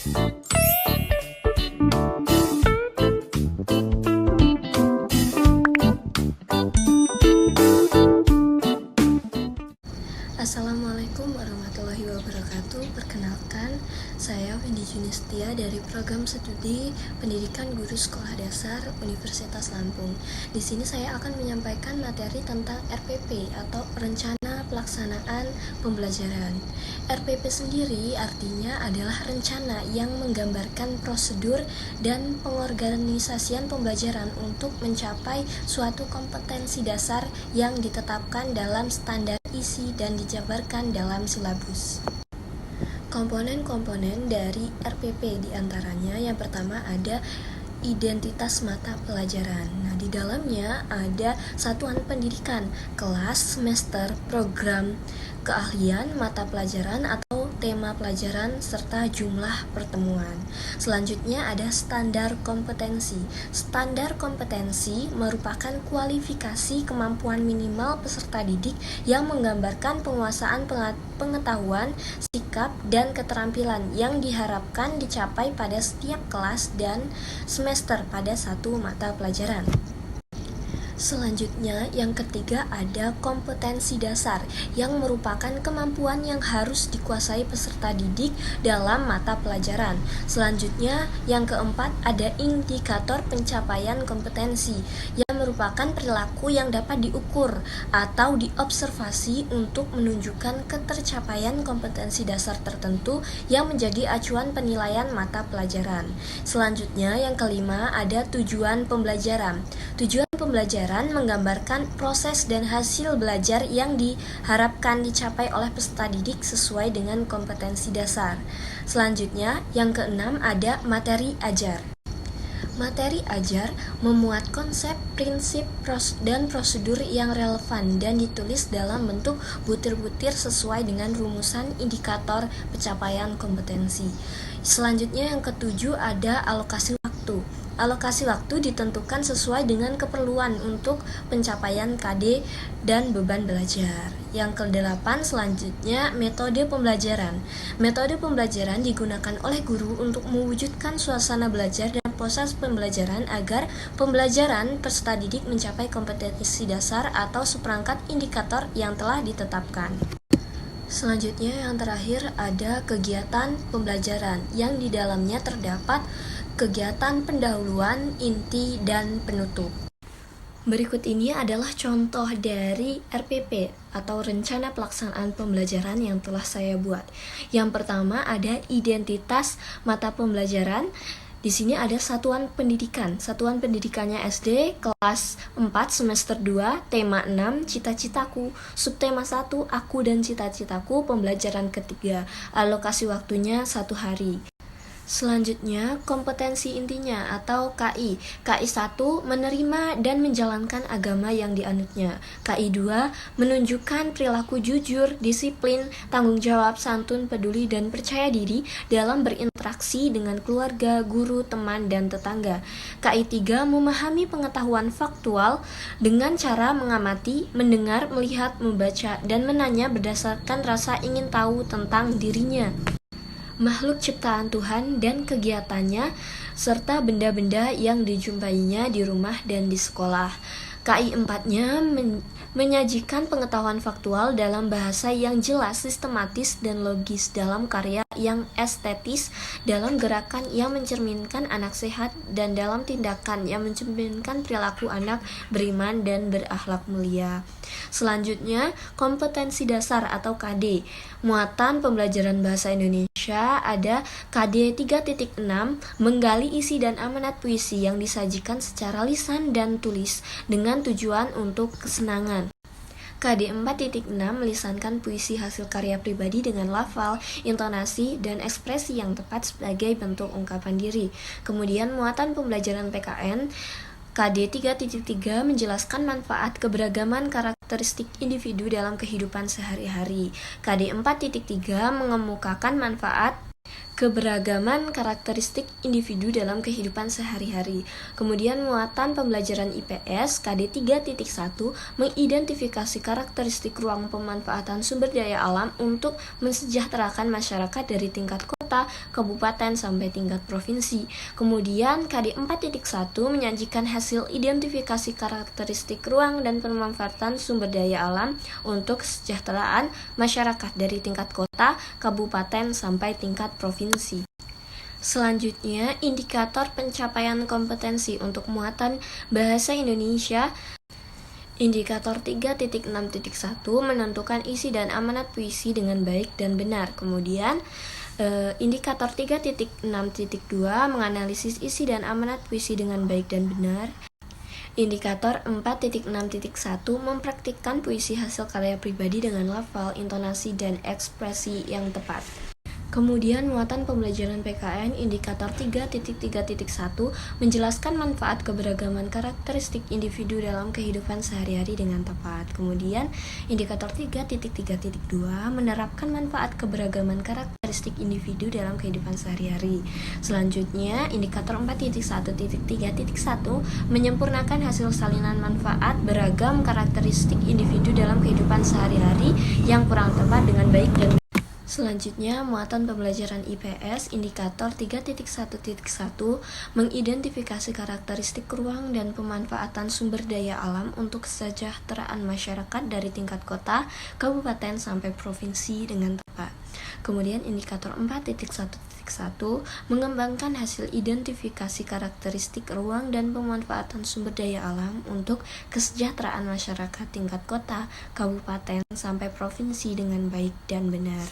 Assalamualaikum warahmatullahi wabarakatuh. Perkenalkan, saya Windy Junistia dari Program Studi Pendidikan Guru Sekolah Dasar Universitas Lampung. Di sini saya akan menyampaikan materi tentang RPP atau Rencana Pelaksanaan Pembelajaran. RPP sendiri artinya adalah rencana yang menggambarkan prosedur dan pengorganisasian pembelajaran untuk mencapai suatu kompetensi dasar yang ditetapkan dalam standar isi dan dijabarkan dalam silabus. Komponen-komponen dari RPP diantaranya yang pertama ada identitas mata pelajaran. Nah, di dalamnya ada satuan pendidikan, kelas, semester, program, keahlian, mata pelajaran atau tema pelajaran, serta jumlah pertemuan. Selanjutnya ada standar kompetensi. Standar kompetensi merupakan kualifikasi kemampuan minimal peserta didik yang menggambarkan penguasaan pengetahuan, sikap, dan keterampilan yang diharapkan dicapai pada setiap kelas dan semester pada satu mata pelajaran. Selanjutnya, yang ketiga ada kompetensi dasar yang merupakan kemampuan yang harus dikuasai peserta didik dalam mata pelajaran. Selanjutnya, yang keempat ada indikator pencapaian kompetensi yang merupakan perilaku yang dapat diukur atau diobservasi untuk menunjukkan ketercapaian kompetensi dasar tertentu yang menjadi acuan penilaian mata pelajaran. Selanjutnya, yang kelima ada tujuan pembelajaran. Tujuan pembelajaran menggambarkan proses dan hasil belajar yang diharapkan dicapai oleh peserta didik sesuai dengan kompetensi dasar. Selanjutnya, yang keenam ada materi ajar. Materi ajar memuat konsep, prinsip, dan prosedur yang relevan dan ditulis dalam bentuk butir-butir sesuai dengan rumusan indikator pencapaian kompetensi. Selanjutnya yang ketujuh ada alokasi waktu. Alokasi waktu ditentukan sesuai dengan keperluan untuk pencapaian KD dan beban belajar. Yang kedelapan selanjutnya metode pembelajaran. Metode pembelajaran digunakan oleh guru untuk mewujudkan suasana belajar dan proses pembelajaran agar pembelajaran peserta didik mencapai kompetensi dasar atau seperangkat indikator yang telah ditetapkan. Selanjutnya yang terakhir ada kegiatan pembelajaran yang di dalamnya terdapat kegiatan pendahuluan, inti, dan penutup. Berikut ini adalah contoh dari RPP atau Rencana Pelaksanaan Pembelajaran yang telah saya buat. Yang pertama ada identitas mata pembelajaran. Di sini ada satuan pendidikan. Satuan pendidikannya SD, kelas 4, semester 2, tema 6, cita-citaku. Subtema 1, aku dan cita-citaku, pembelajaran ketiga. Alokasi waktunya 1 hari. Selanjutnya, kompetensi intinya atau KI. KI 1, menerima dan menjalankan agama yang dianutnya. KI 2, menunjukkan perilaku jujur, disiplin, tanggung jawab, santun, peduli, dan percaya diri dalam berinteraksi dengan keluarga, guru, teman, dan tetangga. KI 3, memahami pengetahuan faktual dengan cara mengamati, mendengar, melihat, membaca, dan menanya berdasarkan rasa ingin tahu tentang dirinya, makhluk ciptaan Tuhan dan kegiatannya, serta benda-benda yang dijumpainya di rumah dan di sekolah. KI 4-nya menyajikan pengetahuan faktual dalam bahasa yang jelas, sistematis, dan logis, dalam karya yang estetis, dalam gerakan yang mencerminkan anak sehat, dan dalam tindakan yang mencerminkan perilaku anak beriman dan berakhlak mulia. Selanjutnya, kompetensi dasar atau KD. Muatan pembelajaran bahasa Indonesia ada KD 3.6, menggali isi dan amanat puisi yang disajikan secara lisan dan tulis dengan tujuan untuk kesenangan. KD 4.6 melisankan puisi hasil karya pribadi dengan lafal, intonasi, dan ekspresi yang tepat sebagai bentuk ungkapan diri. Kemudian muatan pembelajaran PKN KD 3.3 menjelaskan manfaat keberagaman karakteristik individu dalam kehidupan sehari-hari. KD 4.3 mengemukakan manfaat keberagaman karakteristik individu dalam kehidupan sehari-hari. Kemudian muatan pembelajaran IPS KD 3.1 mengidentifikasi karakteristik ruang pemanfaatan sumber daya alam untuk mensejahterakan masyarakat dari tingkat kota, kabupaten, sampai tingkat provinsi. Kemudian KD 4.1 menyajikan hasil identifikasi karakteristik ruang dan pemanfaatan sumber daya alam untuk kesejahteraan masyarakat dari tingkat kota, kabupaten, sampai tingkat provinsi. Selanjutnya, indikator pencapaian kompetensi untuk muatan bahasa Indonesia. Indikator 3.6.1 menentukan isi dan amanat puisi dengan baik dan benar. Kemudian, indikator 3.6.2 menganalisis isi dan amanat puisi dengan baik dan benar. Indikator 4.6.1 mempraktikkan puisi hasil karya pribadi dengan lafal, intonasi, dan ekspresi yang tepat. Kemudian muatan pembelajaran PKN indikator 3.3.1 menjelaskan manfaat keberagaman karakteristik individu dalam kehidupan sehari-hari dengan tepat. Kemudian indikator 3.3.2 menerapkan manfaat keberagaman karakteristik individu dalam kehidupan sehari-hari. Selanjutnya indikator 4.1.3.1 menyempurnakan hasil salinan manfaat beragam karakteristik individu dalam kehidupan sehari-hari yang kurang tepat dengan baik dan Selanjutnya, muatan pembelajaran IPS indikator 3.1.1 mengidentifikasi karakteristik ruang dan pemanfaatan sumber daya alam untuk kesejahteraan masyarakat dari tingkat kota, kabupaten, sampai provinsi dengan tepat. Kemudian indikator 4.1.1 mengembangkan hasil identifikasi karakteristik ruang dan pemanfaatan sumber daya alam untuk kesejahteraan masyarakat tingkat kota, kabupaten, sampai provinsi dengan baik dan benar.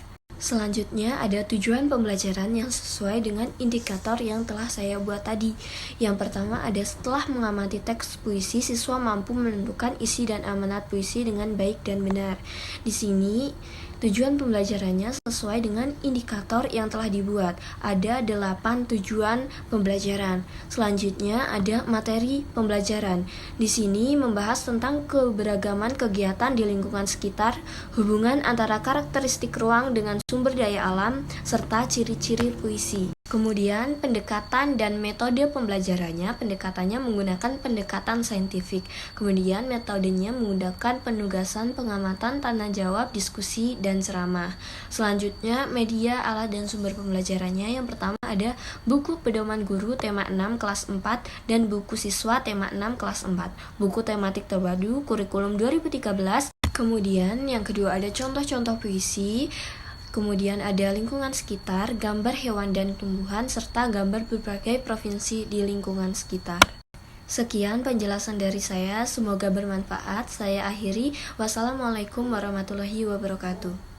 Selanjutnya ada tujuan pembelajaran yang sesuai dengan indikator yang telah saya buat tadi. Yang pertama ada setelah mengamati teks puisi, siswa mampu menentukan isi dan amanat puisi dengan baik dan benar. Di sini tujuan pembelajarannya sesuai dengan indikator yang telah dibuat. Ada 8 tujuan pembelajaran. Selanjutnya ada materi pembelajaran. Di sini membahas tentang keberagaman kegiatan di lingkungan sekitar, hubungan antara karakteristik ruang dengan sumber daya alam, serta ciri-ciri puisi. Kemudian pendekatan dan metode pembelajarannya, pendekatannya menggunakan pendekatan saintifik. Kemudian metodenya menggunakan penugasan, pengamatan, tanya jawab, diskusi, dan ceramah. Selanjutnya media, alat, dan sumber pembelajarannya. Yang pertama ada buku pedoman guru tema 6 kelas 4 dan buku siswa tema 6 kelas 4. Buku tematik terpadu kurikulum 2013. Kemudian yang kedua ada contoh-contoh puisi. Kemudian ada lingkungan sekitar, gambar hewan dan tumbuhan, serta gambar berbagai provinsi di lingkungan sekitar. Sekian penjelasan dari saya, semoga bermanfaat. Saya akhiri. Wassalamualaikum warahmatullahi wabarakatuh.